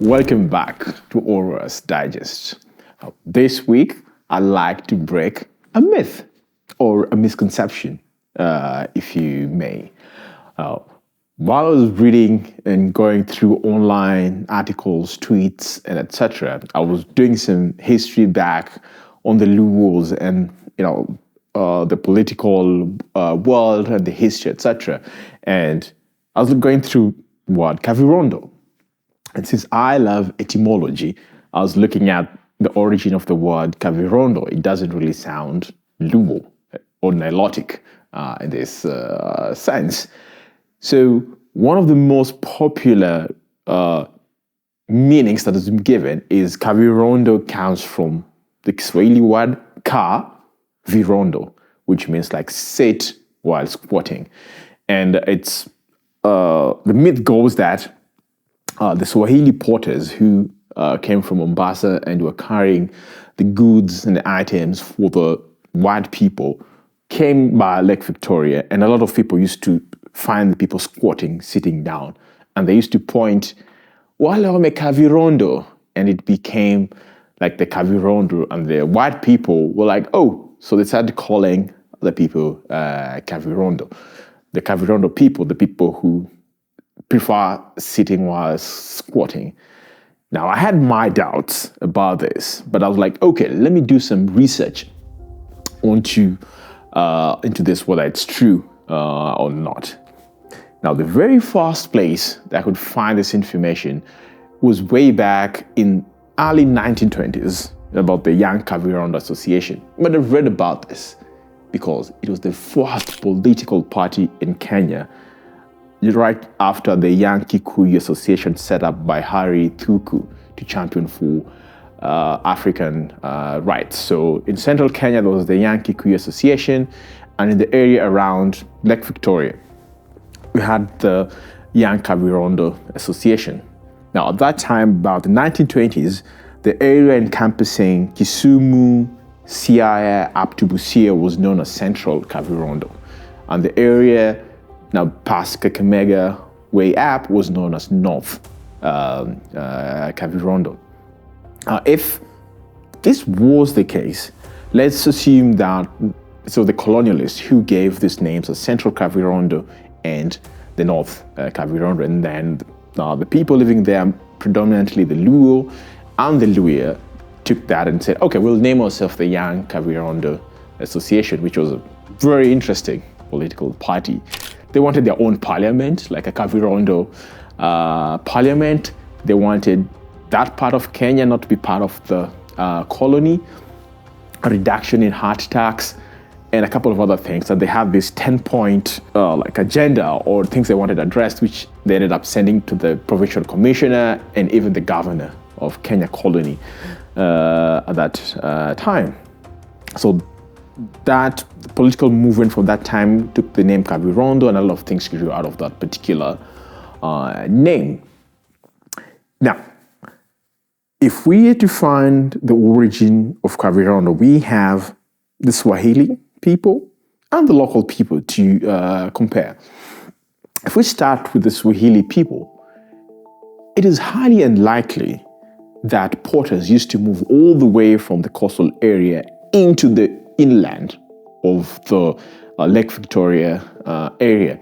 Welcome back to Aura's Digest. This week, I'd like to break a myth or a misconception, if you may. While I was reading and going through online articles, tweets, and etc., I was doing some history back on the Luos and the political world and the history, etc. And I was going through Kavirondo. And since I love etymology, I was looking at the origin of the word Kavirondo. It doesn't really sound Luo or Nilotic in this sense. So one of the most popular meanings that has been given is Kavirondo comes from the Kiswahili word ka-virondo, which means like sit while squatting. And it's the myth goes that the Swahili porters who came from Mombasa and were carrying the goods and the items for the white people came by Lake Victoria, and a lot of people used to find the people squatting, sitting down, and they used to point, "Wale wame Kavirondo," and it became like the Kavirondo, and the white people were like, "Oh," so they started calling the people Kavirondo. The Kavirondo people, the people who prefer sitting while squatting. Now, I had my doubts about this, but I was like, okay, let me do some research into this, whether it's true or not. Now, the very first place that I could find this information was way back in early 1920s about the Young Kavirondo Association. But I've read about this because it was the first political party in Kenya right after the Young Kavirondo Association set up by Harry Thuku to champion for African rights. So in central Kenya, there was the Young Kavirondo Association, and in the area around Lake Victoria, we had the Young Kavirondo Association. Now, at that time, about the 1920s, the area encompassing Kisumu, Siaya, up to Busia was known as Central Kavirondo. And the area now past Kakamega way up was known as North Kavirondo. If this was the case, let's assume that the colonialists who gave these names as Central Kavirondo and the North Kavirondo, and then the people living there, predominantly the Luo and the Luhya, took that and said, okay, we'll name ourselves the Young Kavirondo Association, which was a very interesting political party. They wanted their own parliament, like a Kavirondo parliament. They wanted that part of Kenya not to be part of the colony, a reduction in heart tax, and a couple of other things. And they had this 10-point agenda or things they wanted addressed, which they ended up sending to the provincial commissioner and even the governor of Kenya colony at that time. So that political movement from that time took the name Kavirondo, and a lot of things grew out of that particular name. Now, if we are to find the origin of Kavirondo, we have the Swahili people and the local people to compare. If we start with the Swahili people, it is highly unlikely that porters used to move all the way from the coastal area into the inland of the Lake Victoria area.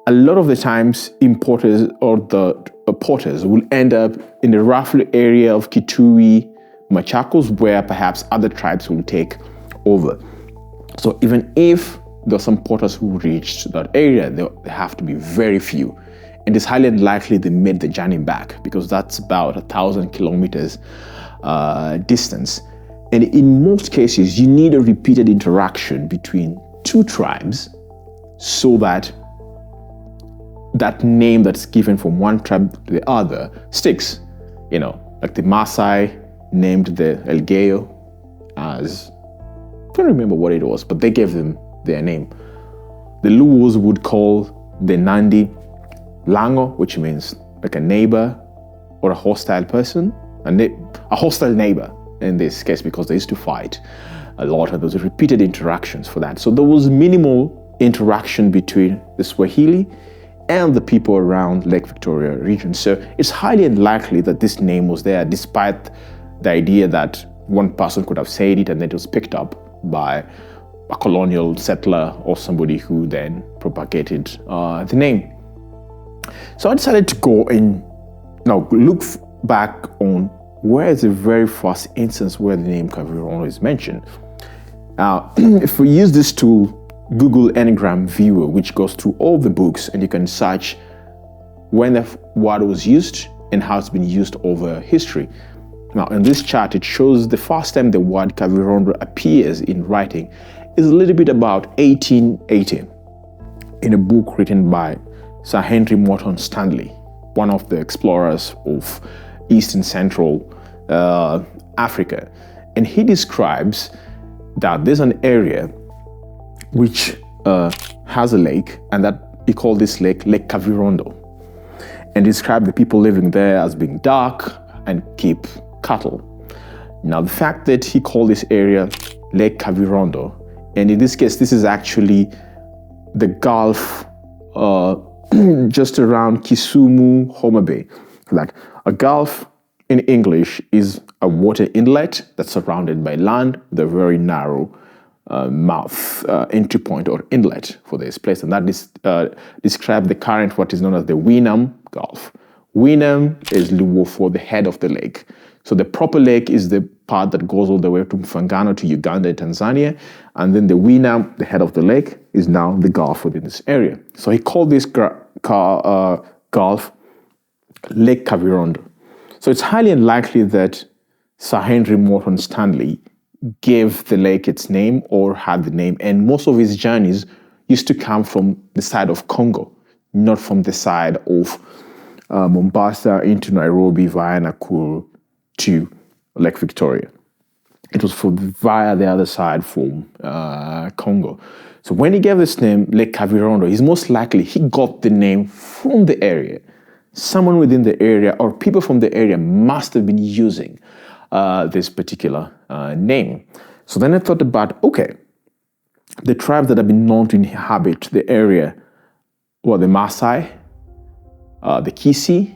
A lot of the times, importers or the porters will end up in the roughly area of Kitui, Machakos, where perhaps other tribes will take over. So even if there are some porters who reached that area, there have to be very few. And it's highly unlikely they made the journey back, because that's about 1,000 kilometers distance. And in most cases, you need a repeated interaction between two tribes so that that name that's given from one tribe to the other sticks. Like the Maasai named the Elgeyo as, I don't remember what it was, but they gave them their name. The Luos would call the Nandi Lango, which means like a neighbor or a hostile person, a hostile neighbor in this case, because they used to fight a lot, and there was repeated interactions for that. So there was minimal interaction between the Swahili and the people around Lake Victoria region. So it's highly unlikely that this name was there, despite the idea that one person could have said it and then it was picked up by a colonial settler or somebody who then propagated the name. So I decided to go and now look back on where is the very first instance where the name Kavirondo is mentioned. Now, if we use this tool, Google Anagram Viewer, which goes through all the books, and you can search when the word was used and how it's been used over history. Now, in this chart, it shows the first time the word Kavirondo appears in writing is a little bit about 1818 in a book written by Sir Henry Morton Stanley, one of the explorers of East and Central Africa. And he describes that there's an area which has a lake, and that he called this lake Kavirondo, and described the people living there as being dark and keep cattle. Now, the fact that he called this area Lake Kavirondo, and in this case, this is actually the Gulf just around Kisumu, Homa Bay. Like a Gulf in English is a water inlet that's surrounded by land with a very narrow mouth, entry point or inlet for this place, and that describes the current, what is known as the Winam Gulf. Winam is Luo for the head of the lake. So the proper lake is the part that goes all the way from Mfangano to Uganda and Tanzania, and then the Winam, the head of the lake, is now the Gulf within this area. So he called this Gulf Lake Kavirondo. So it's highly unlikely that Sir Henry Morton Stanley gave the lake its name or had the name, and most of his journeys used to come from the side of Congo, not from the side of Mombasa into Nairobi via Nakuru to Lake Victoria. It was via the other side from Congo. So when he gave this name, Lake Kavirondo, he's most likely he got the name from the area. Someone within the area or people from the area must have been using this particular name. So then I thought about, okay, the tribes that have been known to inhabit the area were the Maasai, the Kisi,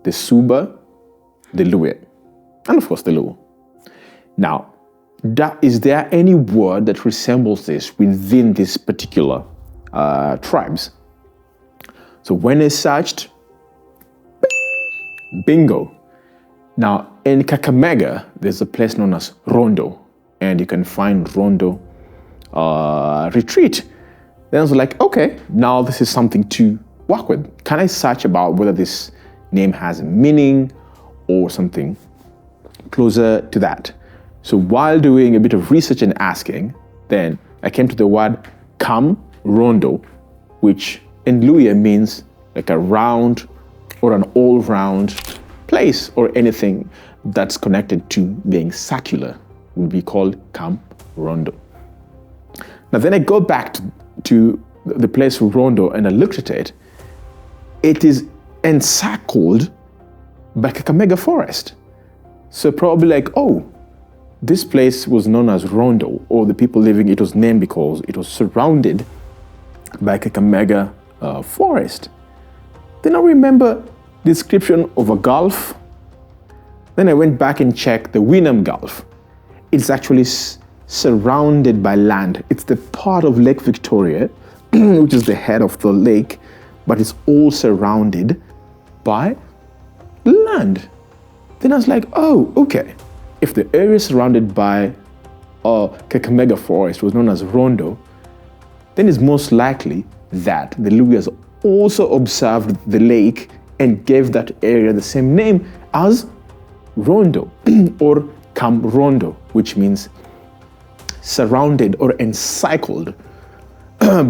the Suba, the Luhya, and of course the Luo. Now, is there any word that resembles this within these particular tribes? So when I searched, bingo. Now, in Kakamega, there's a place known as Rondo, and you can find Rondo retreat. Then I was like, okay, now this is something to work with. Can I search about whether this name has a meaning or something closer to that? So while doing a bit of research and asking, then I came to the word Rondo, which in Luhya means like a round or an all-round place, or anything that's connected to being circular will be called Rondo. Now then I go back to the place Rondo and I looked at it. It is encircled by Kakamega forest. So probably like, oh, this place was known as Rondo, or the people living it was named because it was surrounded by Kakamega forest. Then I remember the description of a gulf. Then I went back and checked the Winam Gulf. It's actually surrounded by land. It's the part of Lake Victoria, which is the head of the lake, but it's all surrounded by land. Then I was like, oh, okay. If the area surrounded by Kakamega forest was known as Rondo, then it's most likely that the Luhyas also observed the lake and gave that area the same name as Rondo or Rondo, which means surrounded or encircled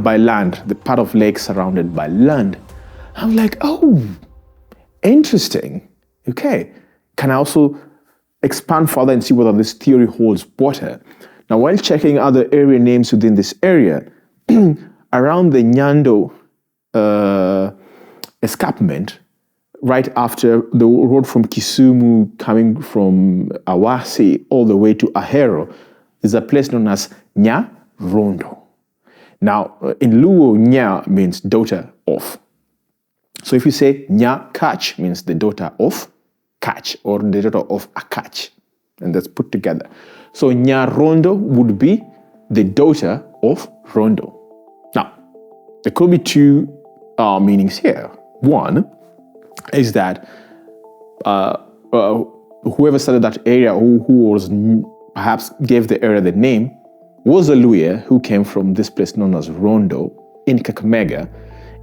by land, the part of lake surrounded by land. I'm like, oh, interesting. Okay, can I also expand further and see whether this theory holds water? Now, while checking other area names within this area, around the Nyando escarpment, right after the road from Kisumu coming from Awasi all the way to Ahero, is a place known as Rondo. Now, in Luo, Nya means daughter of. So if you say Nya Kach, means the daughter of Kach or the daughter of Akach, and that's put together. So Nya Rondo would be the daughter of Rondo. Now, there could be two meanings here. One is that whoever started that area, who was perhaps gave the area the name, was a Luhya who came from this place known as Rondo in Kakamega,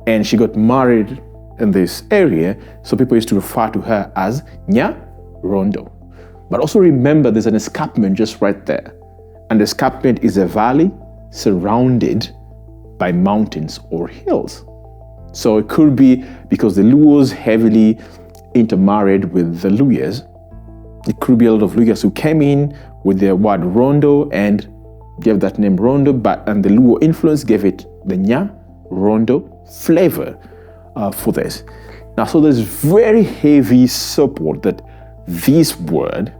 and she got married in this area, so people used to refer to her as Nya Rondo. But also remember, there's an escarpment just right there, and the escarpment is a valley surrounded by mountains or hills. So it could be because the Luos heavily intermarried with the Luhyas. It could be a lot of Luhyas who came in with their word Rondo and gave that name Rondo, and the Luo influence gave it the Nya Rondo flavor for this. Now, so there's very heavy support that this word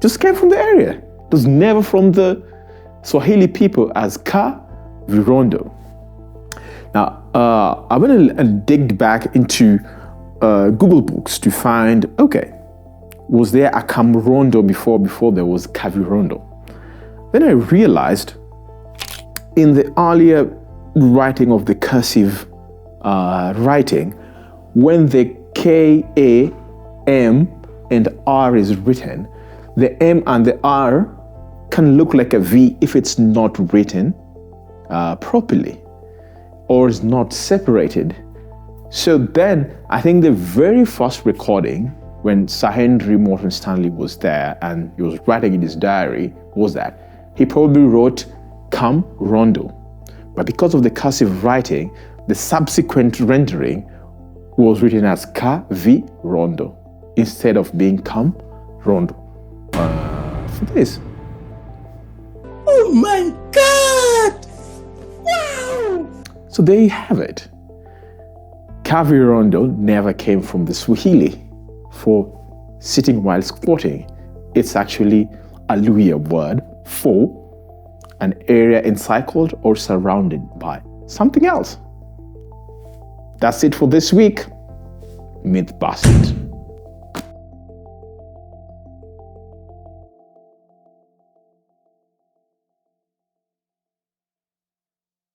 just came from the area. It was never from the Swahili people as ka-virondo. Now, I went and digged back into Google Books to find, okay, was there a Kavirondo before there was Kavirondo? Then I realized in the earlier writing of the cursive writing, when the K, A, M, and R is written, the M and the R can look like a V if it's not written properly or is not separated. So then I think the very first recording when Sir Henry Morton Stanley was there and he was writing in his diary was that he probably wrote Kavirondo. But because of the cursive writing, the subsequent rendering was written as ka-virondo instead of being Kavirondo. For this. Oh my God! Wow! So there you have it. Kavirondo never came from the Swahili for sitting while squatting. It's actually a Luhya word for an area encircled or surrounded by something else. That's it for this week. Myth busted.